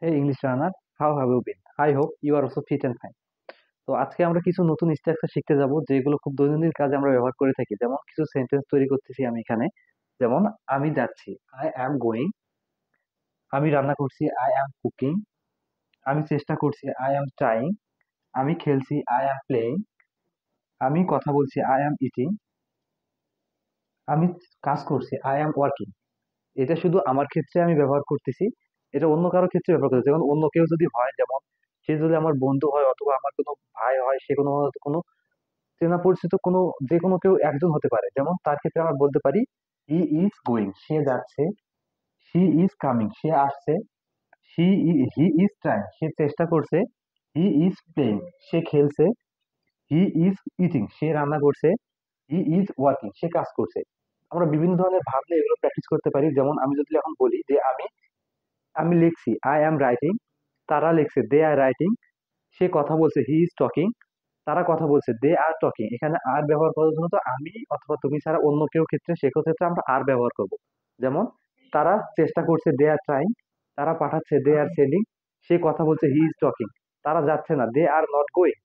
Hey English learner, how have you been? I hope you are also fit and fine. তো আজকে আমরা কিছু নতুন স্ট্রাকচার শিখতে যাব যেগুলো খুব দৈনন্দিন কাজে আমরা ব্যবহার করে থাকি। যেমন কিছু সেন্টেন্স তৈরি করতেছি আমি এখানে। যেমন আমি যাচ্ছি, আই অ্যাম গোয়িং। আমি রান্না করছি, আই অ্যাম কুকিং। আমি চেষ্টা করছি, আই অ্যাম ট্রাইং। আমি খেলছি, আই অ্যাম প্লেইং। আমি কথা বলছি, আই অ্যাম ইটিং। আমি কাজ করছি, আই অ্যাম ওয়ার্কিং। এটা শুধু আমার ক্ষেত্রে আমি ব্যবহার করতেছি, এটা অন্য কারো ক্ষেত্রে ব্যবহার করতেছি। যেমন অন্য কেউ যদি হয়, যেমন সে যদি আমার বন্ধু হয় অথবা আমার কোনো ভাই হয়, সে কোনো কোনো চেনা পরিচিত কোনো যে কোনো কেউ একজন হতে পারে। যেমন তার ক্ষেত্রে আমরা বলতে পারি হি ইজ গোয়িং, সে যাচ্ছে। শি ইজ কামিং, সে আসছে। হি ইজ ট্রাইং, সে চেষ্টা করছে। হি ইজ প্লেইং, সে খেলছে। হি ইজ ইটিং, সে রান্না করছে। হি ইজ ওয়ার্কিং, সে কাজ করছে। আমরা বিভিন্ন ধরনের ভাব নিয়ে এগুলো প্র্যাকটিস করতে পারি। যেমন আমি যদি এখন বলি যে আমি আমি লিখছি, আই অ্যাম রাইটিং। তারা লিখছে, দে আর রাইটিং। সে কথা বলছে, হি ইজ টকিং। তারা কথা বলছে, দে আর টকিং। এখানে আর ব্যবহার করার জন্য তো আমি অথবা তুমি ছাড়া অন্য কেউ ক্ষেত্রে সেক্ষেত্রে আমরা আর ব্যবহার করব। যেমন তারা চেষ্টা করছে, দে আর ট্রাইং। তারা পাঠাচ্ছে, দে আর সেন্ডিং। সে কথা বলছে, হি ইজ টকিং। তারা যাচ্ছে না, দে আর নট গোয়িং।